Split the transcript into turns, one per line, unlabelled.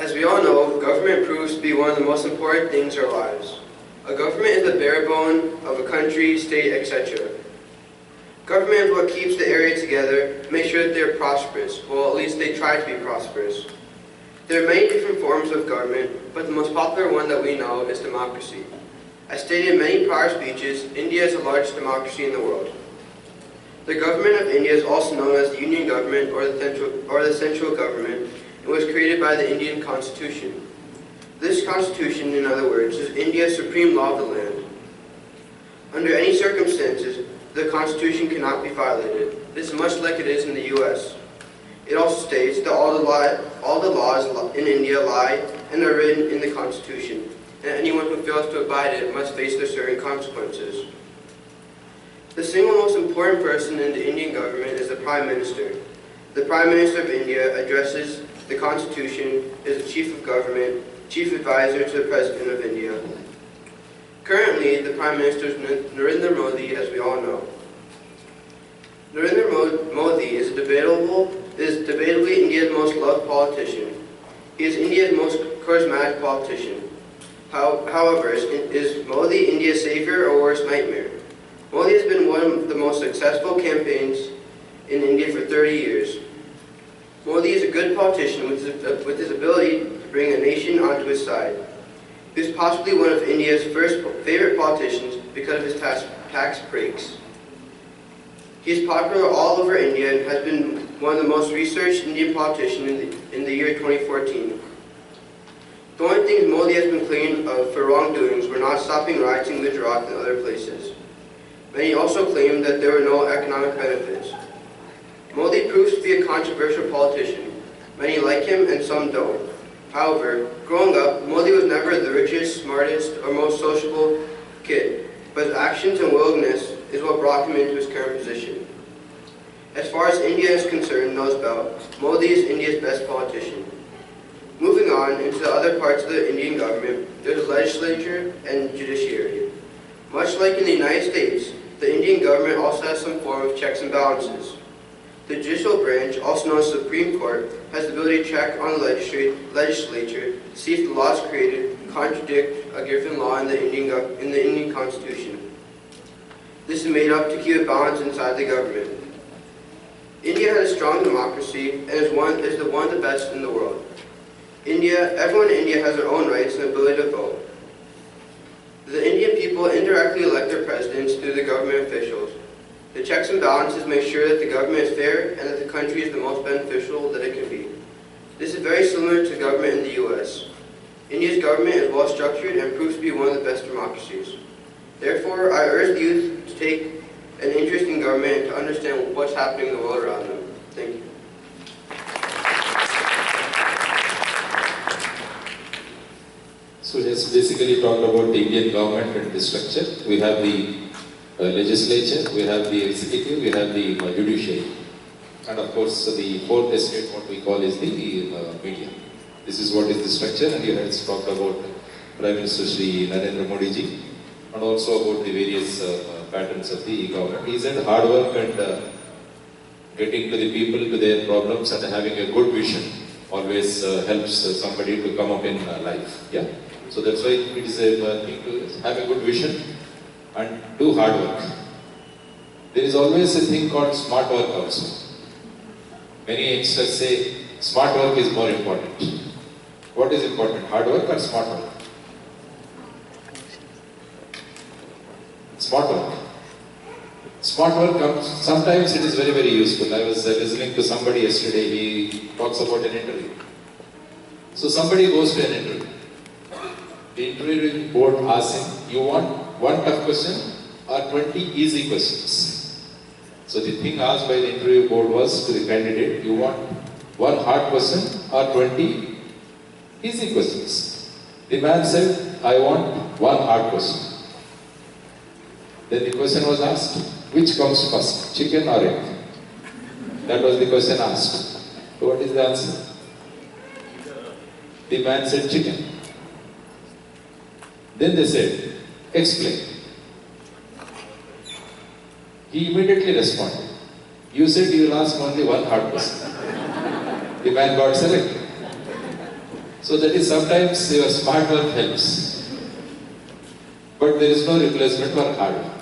As we all know, government proves to be one of the most important things in our lives. A government is the bare bone of a country, state, etc. Government is what keeps the area together, makes sure that they're prosperous, well at least they try to be prosperous. There are many different forms of government, but the most popular one that we know is democracy. As stated in many prior speeches, India is the largest democracy in the world. The government of India is also known as the Union government or the central government, and was created by the Indian Constitution. This Constitution, in other words, is India's supreme law of the land. Under any circumstances, the Constitution cannot be violated. This is much like it is in the U.S. It also states that all the laws in India lie and are written in the Constitution, and anyone who fails to abide it must face the certain consequences. The single most important person in the Indian government is the Prime Minister. The Prime Minister of India addresses the Constitution, is the Chief of Government, Chief Advisor to the President of India. Currently, the Prime Minister is Narendra Modi, as we all know. Narendra Modi is debatably India's most loved politician. He is India's most charismatic politician. However, is Modi India's savior or worst nightmare? Modi has been one of the most successful campaigns in India for 30 years. Modi is a good politician with his ability to bring a nation onto his side. He is possibly one of India's first favorite politicians because of his tax breaks. He is popular all over India and has been one of the most researched Indian politicians in the year 2014. The only things Modi has been claimed of for wrongdoings were not stopping riots in Gujarat and other places. Many also claimed that there were no economic benefits. Modi proves to be a controversial politician. Many like him and some don't. However, growing up, Modi was never the richest, smartest, or most sociable kid, but his actions and willingness is what brought him into his current position. As far as India is concerned, knows about, Modi is India's best politician. Moving on into the other parts of the Indian government, there's the legislature and judiciary. Much like in the United States, the Indian government also has some form of checks and balances. The judicial branch, also known as the Supreme Court, has the ability to check on the legislature to see if the laws created contradict a given law in the Indian Constitution. This is made up to keep a balance inside the government. India has a strong democracy and is one of the best in the world. Everyone in India has their own rights and ability to vote. The Indian people indirectly elect their presidents through the government officials. The checks and balances make sure that the government is fair and that the country is the most beneficial that it can be. This is very similar to government in the U.S. India's government is well structured and proves to be one of the best democracies. Therefore, I urge the youth to take an interest in government and to understand what's happening in the world around them. Thank you.
So just basically talked about the Indian government and the structure. We have the legislature, we have the executive, we have the judiciary. And of course the fourth estate, what we call is the media. This is what is the structure, and you had talked about Prime Minister Shri Narendra Modi ji, and also about the various patterns of the government. He said hard work and getting to the people, to their problems, and having a good vision always helps somebody to come up in life. Yeah. So that's why it is a thing to have a good vision and do hard work. There is always a thing called smart work also. Many youngsters say smart work is more important. What is important, hard work or smart work? Smart work. Smart work comes, sometimes it is very, very useful. I was listening to somebody yesterday, he talks about an interview. So somebody goes to an interview. The interviewing board asks him, you want one tough question or 20 easy questions? So the thing asked by the interview board was to the candidate, you want one hard question or 20 easy questions? The man said, I want one hard question. Then the question was asked, which comes first, chicken or egg? That was the question asked. So what is the answer? The man said chicken. Then they said, explain. He immediately responded, you said you will ask only one hard question. The man got selected. So that is sometimes your smart work helps. But there is no replacement for hard work.